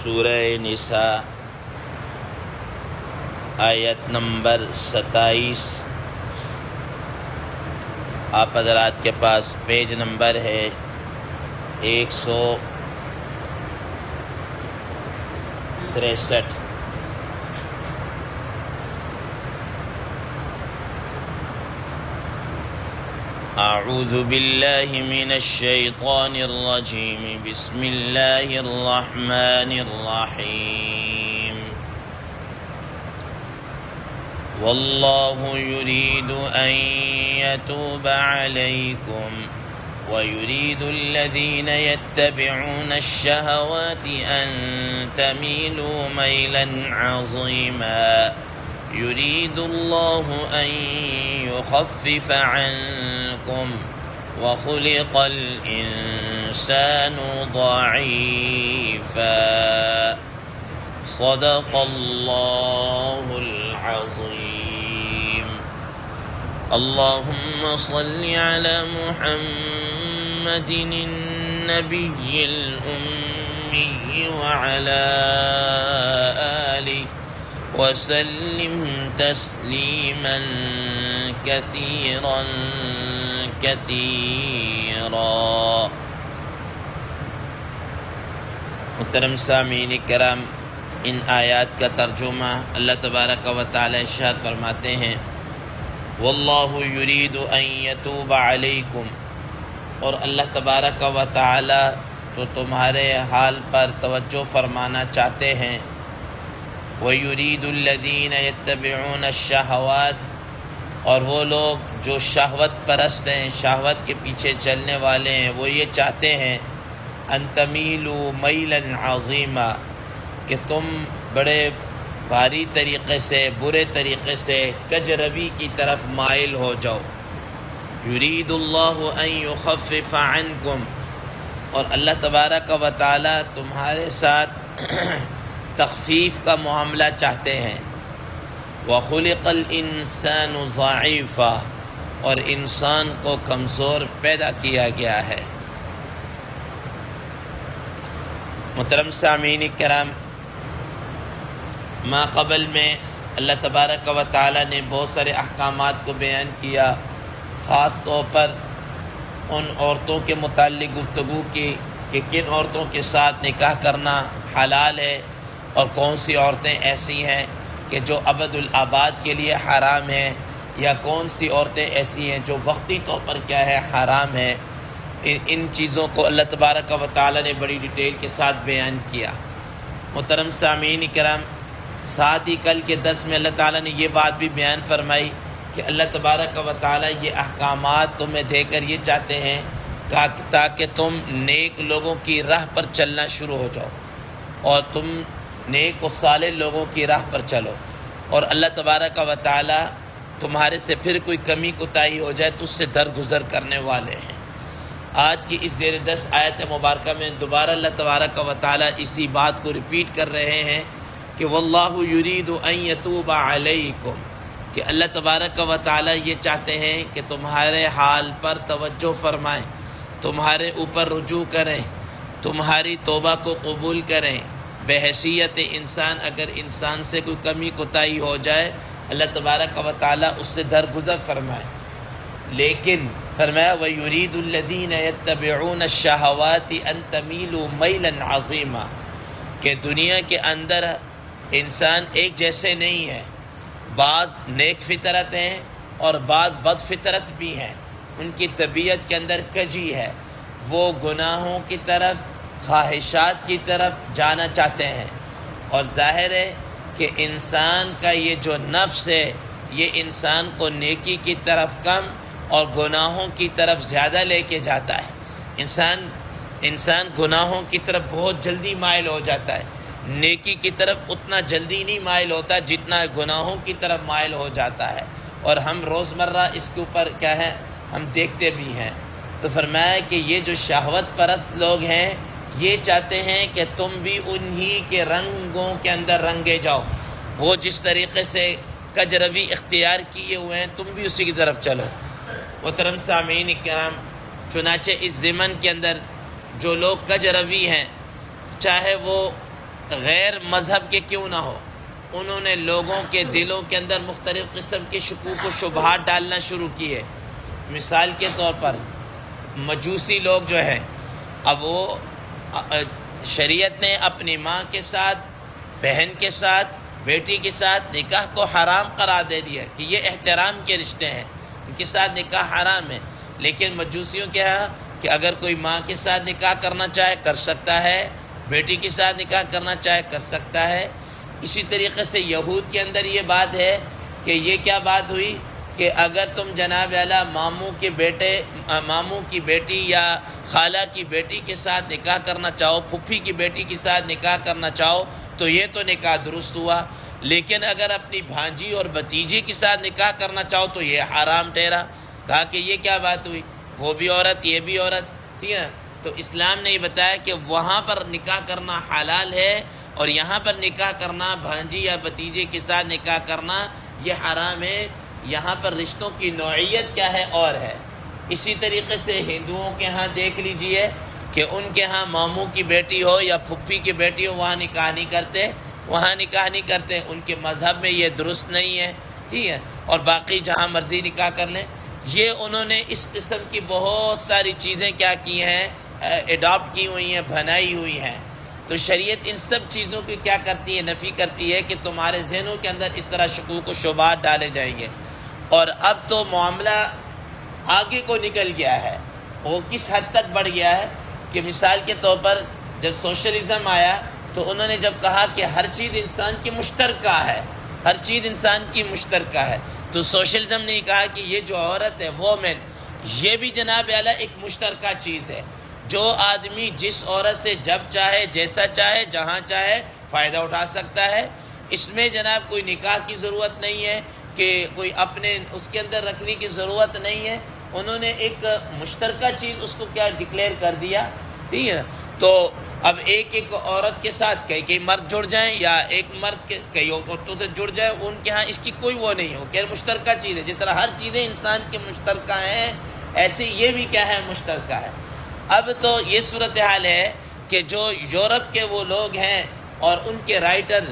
سورہ نساء آیت نمبر 27۔ آپ حضرات کے پاس پیج نمبر ہے 163۔ اعوذ باللہ من الشیطان الرجیم، بسم اللہ الرحمن الرحیم۔ واللہ یرید ان یتوب علیکم وَيُرِيدُ الَّذِينَ يَتَّبِعُونَ الشَّهَوَاتِ أَن تَمِيلُوا مَيْلًا عَظِيمًا يُرِيدُ اللَّهُ أَن يُخَفِّفَ عَنكُمْ وَخُلِقَ الْإِنسَانُ ضَعِيفًا صدق اللَّهُ الْعَظِيمُ۔ اللهم صل على محمد النبي الأمي وعلى آله وسلم تسليما كثيرا كثيرا۔ محترم سامعین کرام، ان آیات کا ترجمہ اللہ تبارک و تعالی ارشاد فرماتے ہیں، واللہ یرید ان یتوب علیکم، اور اللہ تبارک و تعالی تو تمہارے حال پر توجہ فرمانا چاہتے ہیں۔ وَيُرِيدُ الَّذِينَ يَتَّبِعُونَ الشَّهَوَاتِ، اور وہ لوگ جو شہوت پرست ہیں، شہوت کے پیچھے چلنے والے ہیں، وہ یہ چاہتے ہیں ان تمیلوا میلا عظیما، کہ تم بڑے بھاری طریقے سے، برے طریقے سے کج روی کی طرف مائل ہو جاؤ۔ یرید اللہ ان یخفف عنکم، اور اللہ تبارک و تعالی تمہارے ساتھ تخفیف کا معاملہ چاہتے ہیں۔ وَخُلِقَ الْإِنسَانُ ضَعِيفًا، اور انسان کو کمزور پیدا کیا گیا ہے۔ محترم سامعین کرام، ما قبل میں اللہ تبارک و تعالی نے بہت سارے احکامات کو بیان کیا، خاص طور پر ان عورتوں کے متعلق گفتگو کی کہ کن عورتوں کے ساتھ نکاح کرنا حلال ہے اور کون سی عورتیں ایسی ہیں کہ جو ابد الآباد کے لیے حرام ہیں، یا کون سی عورتیں ایسی ہیں جو وقتی طور پر کیا ہے حرام ہے۔ ان چیزوں کو اللہ تبارک و تعالی نے بڑی ڈیٹیل کے ساتھ بیان کیا۔ محترم سامعین کرام، ساتھ ہی کل کے درس میں اللہ تعالیٰ نے یہ بات بھی بیان فرمائی کہ اللہ تبارک و تعالیٰ یہ احکامات تمہیں دے کر یہ چاہتے ہیں تاکہ تم نیک لوگوں کی راہ پر چلنا شروع ہو جاؤ، اور تم نیک و صالح لوگوں کی راہ پر چلو، اور اللہ تبارک و تعالیٰ تمہارے سے پھر کوئی کمی کوتاہی ہو جائے تو اس سے درگزر کرنے والے ہیں۔ آج کی اس زیر دست آیت مبارکہ میں دوبارہ اللہ تبارک و تعالیٰ اسی بات کو ریپیٹ کر رہے ہیں کہ واللہ یرید ان یتوب علیکم، کہ اللہ تبارک و تعالیٰ یہ چاہتے ہیں کہ تمہارے حال پر توجہ فرمائیں، تمہارے اوپر رجوع کریں، تمہاری توبہ کو قبول کریں۔ بحیثیت انسان اگر انسان سے کوئی کمی کوتاہی ہو جائے، اللہ تبارک و تعالیٰ اس سے درگزر فرمائے۔ لیکن فرمایا وَيُرِيدُ الَّذِينَ يَتَّبِعُونَ الشَّهَوَاتِ أَن تَمِيلُوا مَيْلًا عَظِيمًا، کہ دنیا کے اندر انسان ایک جیسے نہیں ہے، بعض نیک فطرت ہیں اور بعض بد فطرت بھی ہیں، ان کی طبیعت کے اندر کجی ہے، وہ گناہوں کی طرف، خواہشات کی طرف جانا چاہتے ہیں، اور ظاہر ہے کہ انسان کا یہ جو نفس ہے یہ انسان کو نیکی کی طرف کم اور گناہوں کی طرف زیادہ لے کے جاتا ہے۔ انسان گناہوں کی طرف بہت جلدی مائل ہو جاتا ہے، نیکی کی طرف اتنا جلدی نہیں مائل ہوتا جتنا گناہوں کی طرف مائل ہو جاتا ہے، اور ہم روزمرہ اس کے اوپر کیا ہے ہم دیکھتے بھی ہیں۔ تو فرمایا کہ یہ جو شہوت پرست لوگ ہیں یہ چاہتے ہیں کہ تم بھی انہی کے رنگوں کے اندر رنگے جاؤ، وہ جس طریقے سے کج روی اختیار کیے ہوئے ہیں تم بھی اسی کی طرف چلو۔ محترم سامعین کرام، چنانچہ اس ضمن کے اندر جو لوگ کج روی ہیں، چاہے وہ غیر مذہب کے کیوں نہ ہو، انہوں نے لوگوں کے دلوں کے اندر مختلف قسم کے شکوک و شبہات ڈالنا شروع کیے۔ مثال کے طور پر مجوسی لوگ جو ہیں، اب وہ شریعت نے اپنی ماں کے ساتھ، بہن کے ساتھ، بیٹی کے ساتھ نکاح کو حرام قرار دے دیا کہ یہ احترام کے رشتے ہیں، ان کے ساتھ نکاح حرام ہے۔ لیکن مجوسیوں کے ہاں کہ اگر کوئی ماں کے ساتھ نکاح کرنا چاہے کر سکتا ہے، بیٹی کے ساتھ نکاح کرنا چاہے کر سکتا ہے۔ اسی طریقے سے یہود کے اندر یہ بات ہے کہ یہ کیا بات ہوئی کہ اگر تم جناب اعلیٰ ماموں کی بیٹی یا خالہ کی بیٹی کے ساتھ نکاح کرنا چاہو، پھپھی کی بیٹی کے ساتھ نکاح کرنا چاہو تو یہ تو نکاح درست ہوا، لیکن اگر اپنی بھانجی اور بھتیجی کے ساتھ نکاح کرنا چاہو تو یہ حرام ٹھہرا۔ کہا کہ یہ کیا بات ہوئی، وہ بھی عورت یہ بھی عورت، ٹھیک ہے؟ تو اسلام نے یہ بتایا کہ وہاں پر نکاح کرنا حلال ہے اور یہاں پر نکاح کرنا، بھانجی یا بھتیجے کے ساتھ نکاح کرنا یہ حرام ہے۔ یہاں پر رشتوں کی نوعیت کیا ہے اور ہے۔ اسی طریقے سے ہندوؤں کے ہاں دیکھ لیجئے کہ ان کے ہاں ماموں کی بیٹی ہو یا پھپھی کی بیٹی ہو وہاں نکاح نہیں کرتے، ان کے مذہب میں یہ درست نہیں ہے، ٹھیک ہے؟ اور باقی جہاں مرضی نکاح کر لیں۔ یہ انہوں نے اس قسم کی بہت ساری چیزیں کیا کی ہیں، اڈاپٹ کی ہوئی ہیں، بنائی ہوئی ہیں۔ تو شریعت ان سب چیزوں کی کیا کرتی ہے، نفی کرتی ہے کہ تمہارے ذہنوں کے اندر اس طرح شکوک و شبہات ڈالے جائیں گے۔ اور اب تو معاملہ آگے کو نکل گیا ہے، وہ کس حد تک بڑھ گیا ہے کہ مثال کے طور پر جب سوشلزم آیا تو انہوں نے جب کہا کہ ہر چیز انسان کی مشترکہ ہے، تو سوشلزم نے کہا کہ یہ جو عورت ہے وومن، یہ بھی جناب اعلیٰ ایک مشترکہ چیز ہے۔ جو آدمی جس عورت سے جب چاہے، جیسا چاہے، جہاں چاہے فائدہ اٹھا سکتا ہے۔ اس میں جناب کوئی نکاح کی ضرورت نہیں ہے کہ کوئی اپنے اس کے اندر رکھنے کی ضرورت نہیں ہے۔ انہوں نے ایک مشترکہ چیز اس کو کیا ڈکلیئر کر دیا، ٹھیک ہے؟ تو اب ایک عورت کے ساتھ کئی مرد جڑ جائیں یا ایک مرد کے کئی عورتوں سے جڑ جائے، ان کے ہاں اس کی کوئی وہ نہیں ہو کہ مشترکہ چیز ہے۔ جس طرح ہر چیزیں انسان کے مشترکہ ہیں، ایسے یہ بھی کیا ہے، مشترکہ ہے۔ اب تو یہ صورتحال ہے کہ جو یورپ کے وہ لوگ ہیں اور ان کے رائٹر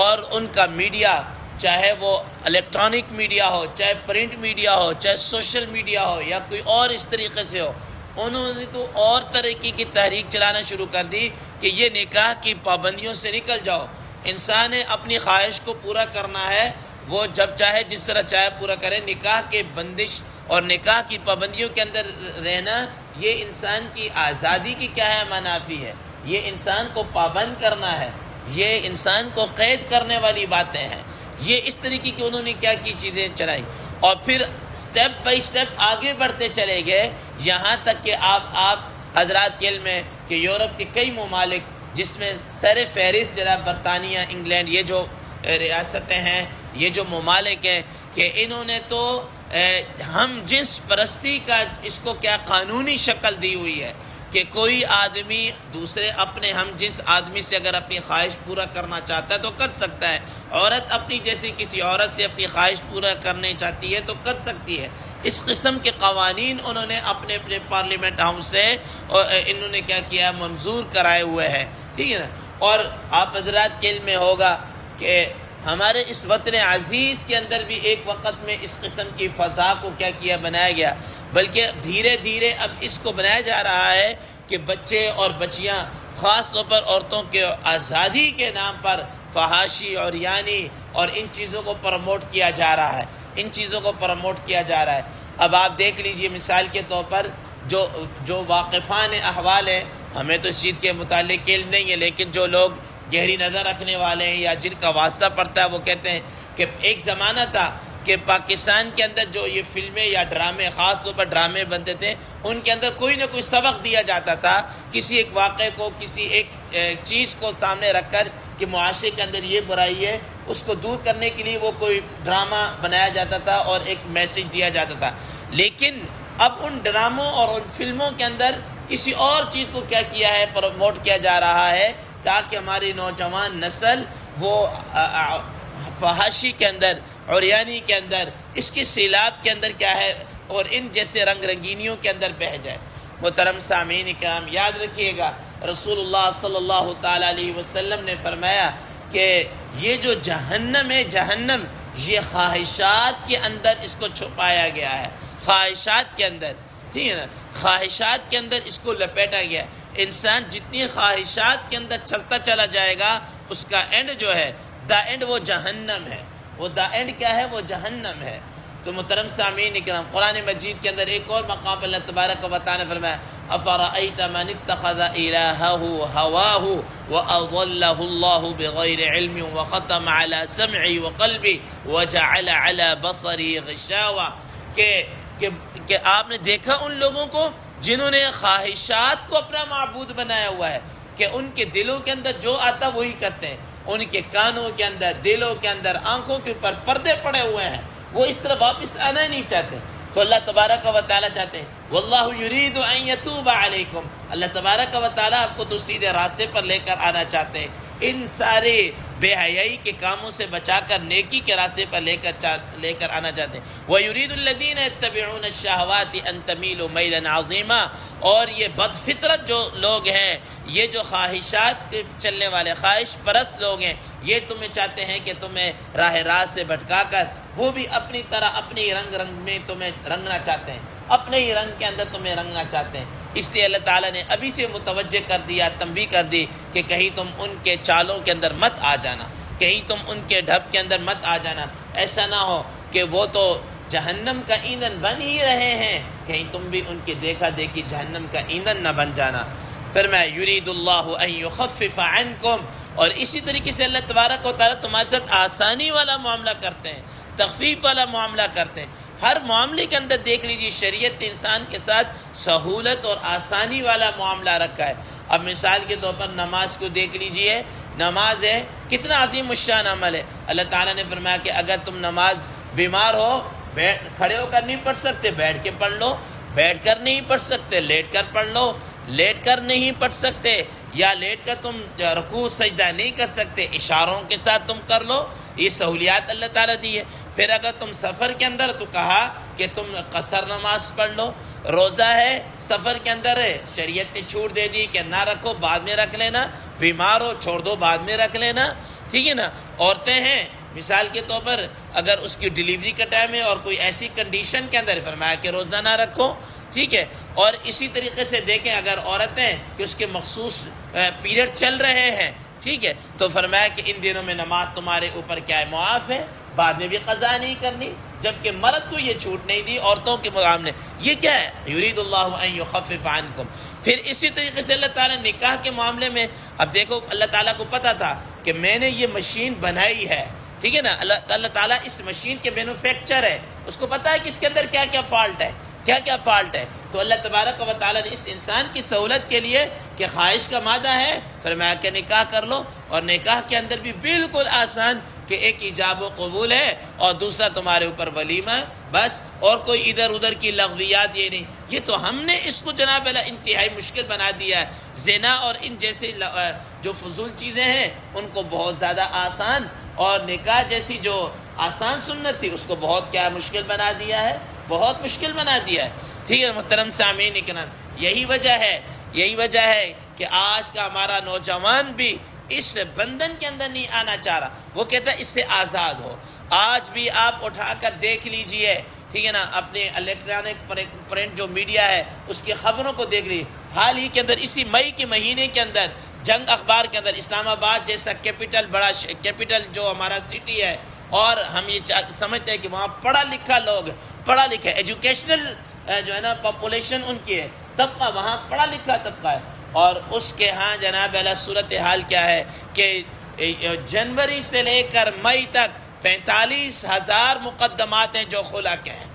اور ان کا میڈیا، چاہے وہ الیکٹرانک میڈیا ہو، چاہے پرنٹ میڈیا ہو، چاہے سوشل میڈیا ہو یا کوئی اور اس طریقے سے ہو، انہوں نے تو اور طریقے کی تحریک چلانا شروع کر دی کہ یہ نکاح کی پابندیوں سے نکل جاؤ۔ انسان نے اپنی خواہش کو پورا کرنا ہے، وہ جب چاہے جس طرح چاہے پورا کرے۔ نکاح کے بندش اور نکاح کی پابندیوں کے اندر رہنا یہ انسان کی آزادی کی کیا ہے، منافی ہے۔ یہ انسان کو پابند کرنا ہے، یہ انسان کو قید کرنے والی باتیں ہیں۔ یہ اس طریقے کی انہوں نے کیا کی چیزیں چلائی، اور پھر سٹیپ بائی سٹیپ آگے بڑھتے چلے گئے، یہاں تک کہ آپ حضرات کے علم ہے کہ یورپ کے کئی ممالک، جس میں سر فہرست جناب برطانیہ، انگلینڈ، یہ جو ریاستیں ہیں، یہ جو ممالک ہیں، کہ انہوں نے تو ہم جنس پرستی کا اس کو کیا قانونی شکل دی ہوئی ہے کہ کوئی آدمی دوسرے اپنے ہم جنس آدمی سے اگر اپنی خواہش پورا کرنا چاہتا ہے تو کر سکتا ہے۔ عورت اپنی جیسی کسی عورت سے اپنی خواہش پورا کرنا چاہتی ہے تو کر سکتی ہے۔ اس قسم کے قوانین انہوں نے اپنے پارلیمنٹ ہاؤس سے اور انہوں نے کیا کیا، منظور کرائے ہوئے ہیں، ٹھیک ہے نا۔ اور آپ حضرات کے علم میں ہوگا کہ ہمارے اس وطن عزیز کے اندر بھی ایک وقت میں اس قسم کی فضا کو کیا کیا، بنایا گیا، بلکہ دھیرے دھیرے اب اس کو بنایا جا رہا ہے کہ بچے اور بچیاں، خاص طور پر عورتوں کے آزادی کے نام پر فحاشی اور یعنی اور ان چیزوں کو پروموٹ کیا جا رہا ہے، اب آپ دیکھ لیجئے مثال کے طور پر جو واقفان احوال ہیں، ہمیں تو اس چیز کے متعلق علم نہیں ہے، لیکن جو لوگ گہری نظر رکھنے والے ہیں یا جن کا واسطہ پڑتا ہے، وہ کہتے ہیں کہ ایک زمانہ تھا کہ پاکستان کے اندر جو یہ فلمیں یا ڈرامے، خاص طور پر ڈرامے بنتے تھے، ان کے اندر کوئی نہ کوئی سبق دیا جاتا تھا، کسی ایک واقعے کو، کسی ایک چیز کو سامنے رکھ کر کہ معاشرے کے اندر یہ برائی ہے، اس کو دور کرنے کے لیے وہ کوئی ڈرامہ بنایا جاتا تھا اور ایک میسج دیا جاتا تھا۔ لیکن اب ان ڈراموں اور ان فلموں کے اندر کسی اور چیز کو کیا کیا ہے، پروموٹ کیا جا رہا ہے، تاکہ ہماری نوجوان نسل وہ فحاشی کے اندر، عریانی کے اندر، اس کے سیلاب کے اندر کیا ہے، اور ان جیسے رنگ رنگینیوں کے اندر بہہ جائے۔ محترم سامعین کرام، یاد رکھیے گا، رسول اللہ صلی اللہ تعالیٰ علیہ وسلم نے فرمایا کہ یہ جو جہنم ہے، جہنم یہ خواہشات کے اندر اس کو چھپایا گیا ہے، خواہشات کے اندر، ٹھیک ہے نا، خواہشات کے اندر اس کو لپیٹا گیا ہے۔ انسان جتنی خواہشات کے اندر چلتا چلا جائے گا اس کا اینڈ جو ہے، دا اینڈ وہ جہنم ہے، وہ دا اینڈ کیا ہے، وہ جہنم ہے۔ تو محترم سامعین اکرام، قرآن مجید کے اندر ایک اور مقام پر اللہ تبارک و تعالیٰ نے فرمایا افرأیت من اتخذ الہہ ہواہ واضلہ اللہ بغیر علم وختم علی سمعی وقلبی وجعل علی بصری غشاوہ، کہ آپ نے دیکھا ان لوگوں کو جنہوں نے خواہشات کو اپنا معبود بنایا ہوا ہے، کہ ان کے دلوں کے اندر جو آتا وہی کرتے ہیں، ان کے کانوں کے اندر، دلوں کے اندر، آنکھوں کے اوپر پردے پڑے ہوئے ہیں، وہ اس طرح واپس آنا ہی نہیں چاہتے۔ تو اللہ تبارک و تعالیٰ چاہتے ہیں واللہ یرید ان یتوب علیکم، اللہ تبارک و تعالیٰ آپ کو تو سیدھے راستے پر لے کر آنا چاہتے ہیں، ان سارے بے حیائی کے کاموں سے بچا کر نیکی کے راستے پر لے کر آنا چاہتے ہیں۔ وَيُرِيدُ الَّذِينَ يَتَّبِعُونَ الشَّهَوَاتِ أَن تَمِيلُوا مَيْلًا عَظِيمًا، اور یہ بد فطرت جو لوگ ہیں، یہ جو خواہشات کے چلنے والے خواہش پرست لوگ ہیں، یہ تمہیں چاہتے ہیں کہ تمہیں راہ راست سے بھٹکا کر وہ بھی اپنی طرح اپنے ہی رنگ میں تمہیں رنگنا چاہتے ہیں، اپنے ہی رنگ کے اندر تمہیں رنگنا چاہتے ہیں۔ اس لیے اللہ تعالیٰ نے ابھی سے متوجہ کر دیا، تنبیہ کر دی کہ کہیں تم ان کے چالوں کے اندر مت آ جانا، کہیں تم ان کے ڈھب کے اندر مت آ جانا، ایسا نہ ہو کہ وہ تو جہنم کا ایندھن بن ہی رہے ہیں، کہیں تم بھی ان کی دیکھا دیکھی جہنم کا ایندھن نہ بن جانا۔ پھر میں یرید اللہ ان یخفف عنکم، اور اسی طریقے سے اللہ تبارک و تعالیٰ تمہارے ساتھ آسانی والا معاملہ کرتے ہیں، تخفیف والا معاملہ کرتے ہیں۔ ہر معاملے کے اندر دیکھ لیجیے شریعت نے انسان کے ساتھ سہولت اور آسانی والا معاملہ رکھا ہے۔ اب مثال کے طور پر نماز کو دیکھ لیجیے، نماز ہے کتنا عظیم الشان عمل ہے۔ اللہ تعالیٰ نے فرمایا کہ اگر تم نماز بیمار ہو، کھڑے ہو کر نہیں پڑھ سکتے بیٹھ کے پڑھ لو، بیٹھ کر نہیں پڑھ سکتے لیٹ کر پڑھ لو، لیٹ کر نہیں پڑھ سکتے یا لیٹ کر تم رکوع سجدہ نہیں کر سکتے، اشاروں کے ساتھ تم کر لو، یہ سہولیات اللہ تعالیٰ دی ہے۔ پھر اگر تم سفر کے اندر تو کہا کہ تم قصر نماز پڑھ لو، روزہ ہے سفر کے اندر ہے، شریعت نے چھوٹ دے دی کہ نہ رکھو بعد میں رکھ لینا، بیمار ہو چھوڑ دو بعد میں رکھ لینا، ٹھیک ہے نا۔ عورتیں ہیں مثال کے طور پر اگر اس کی ڈیلیوری کا ٹائم ہے اور کوئی ایسی کنڈیشن کے اندر فرمایا کہ روزہ نہ رکھو، ٹھیک ہے۔ اور اسی طریقے سے دیکھیں اگر عورتیں کہ اس کے مخصوص پیریڈ چل رہے ہیں، ٹھیک ہے، تو فرمایا کہ ان دنوں میں نماز تمہارے اوپر کیا ہے، معاف ہے، بعد میں بھی قضا نہیں کرنی، جبکہ مرد کو یہ چھوٹ نہیں دی عورتوں کے معاملے۔ یہ کیا ہے، یرید اللہ ان یخفف عنکم۔ پھر اسی طریقے سے اللہ تعالیٰ نکاح کے معاملے میں، اب دیکھو اللہ تعالیٰ کو پتا تھا کہ میں نے یہ مشین بنائی ہے، ٹھیک ہے نا، اللہ تعالیٰ اس مشین کے مینوفیکچر ہے، اس کو پتا ہے کہ اس کے اندر کیا کیا فالٹ ہے، کیا کیا فالٹ ہے۔ تو اللہ تبارک و تعالیٰ نے اس انسان کی سہولت کے لیے کہ خواہش کا مادہ ہے فرمایا کہ نکاح کر لو، اور نکاح کے اندر بھی بالکل آسان کہ ایک ایجاب و قبول ہے اور دوسرا تمہارے اوپر ولیمہ ہے، بس، اور کوئی ادھر ادھر کی لغویات یہ نہیں۔ یہ تو ہم نے اس کو جناب اللہ انتہائی مشکل بنا دیا ہے، زنا اور ان جیسے جو فضول چیزیں ہیں ان کو بہت زیادہ آسان، اور نکاح جیسی جو آسان سنت تھی اس کو بہت کیا مشکل بنا دیا ہے، بہت مشکل بنا دیا ہے، ٹھیک ہے محترم سامعین اکرام۔ یہی وجہ ہے کہ آج کا ہمارا نوجوان بھی اس بندھن کے اندر نہیں آنا چاہ رہا، وہ کہتا ہے اس سے آزاد ہو۔ آج بھی آپ اٹھا کر دیکھ لیجئے، ٹھیک ہے نا، اپنے الیکٹرانک پرنٹ جو میڈیا ہے اس کی خبروں کو دیکھ لیجیے۔ حال ہی کے اندر اسی مئی کے مہینے کے اندر جنگ اخبار کے اندر اسلام آباد جیسا کیپٹل، بڑا کیپٹل جو ہمارا سٹی ہے، اور ہم یہ سمجھتے ہیں کہ وہاں پڑھا لکھا لوگ، پڑھا لکھا ایجوکیشنل جو ہے نا پاپولیشن ان کی ہے، طبقہ وہاں پڑھا لکھا طبقہ ہے، اور اس کے ہاں جناب اللہ صورتحال کیا ہے کہ جنوری سے لے کر مئی تک 45,000 مقدمات ہیں جو خلا کے ہیں،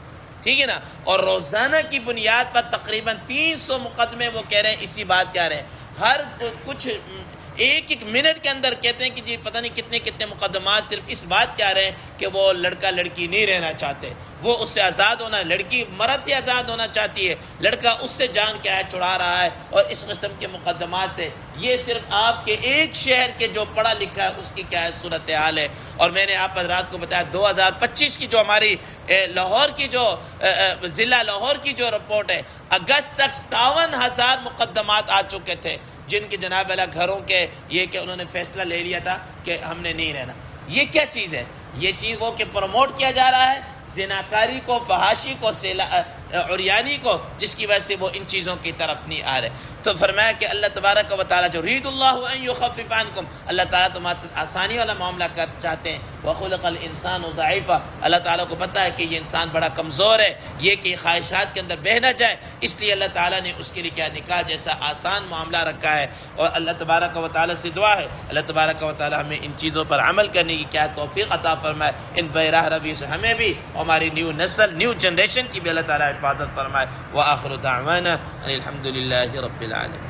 ٹھیک ہے نا، اور روزانہ کی بنیاد پر تقریباً 300 مقدمے وہ کہہ رہے ہیں اسی بات کہہ رہے ہیں، ہر کچھ ایک منٹ کے اندر کہتے ہیں کہ جی پتہ نہیں کتنے مقدمات صرف اس بات کہہ رہے ہیں کہ وہ لڑکا لڑکی نہیں رہنا چاہتے، وہ اس سے آزاد ہونا، لڑکی مرد سے آزاد ہونا چاہتی ہے، لڑکا اس سے جان کیا ہے چھڑا رہا ہے، اور اس قسم کے مقدمات سے یہ صرف آپ کے ایک شہر کے جو پڑھا لکھا ہے اس کی کیا ہے صورتحال ہے۔ اور میں نے آپ حضرات کو بتایا 2025 کی جو ہماری لاہور کی جو ضلع لاہور کی جو رپورٹ ہے، اگست تک 57,000 مقدمات آ چکے تھے، جن کے جناب اللہ گھروں کے یہ کہ انہوں نے فیصلہ لے لیا تھا کہ ہم نے نہیں رہنا۔ یہ کیا چیز ہے؟ یہ چیز وہ کہ پروموٹ کیا جا رہا ہے زناکاری کو، فحاشی کو، عریانی کو، جس کی وجہ سے وہ ان چیزوں کی طرف نہیں آ رہے۔ تو فرمایا کہ اللہ تبارک و تعالیٰ جو یرید اللہ ان یخفف عنکم، اللہ تعالیٰ تمہارے ساتھ آسانی والا معاملہ چاہتے ہیں۔ وخلق الانسان ضعیفا، اللہ تعالیٰ کو پتہ ہے کہ یہ انسان بڑا کمزور ہے، یہ کہ خواہشات کے اندر بہہ نہ جائے، اس لیے اللہ تعالیٰ نے اس کے لیے کیا نکاح جیسا آسان معاملہ رکھا ہے۔ اور اللہ تبارک و تعالیٰ سے دعا ہے اللہ تبارک و تعالیٰ ہمیں ان چیزوں پر عمل کرنے کی کیا توفیق عطا فرمائے، ان بے راہ روی سے ہمیں بھی، ہماری نیو نسل، نیو جنریشن کی بھی اللہ تعالیٰ حفاظت فرمائے۔ وآخر دعوانا ان الحمد للہ رب العالمین۔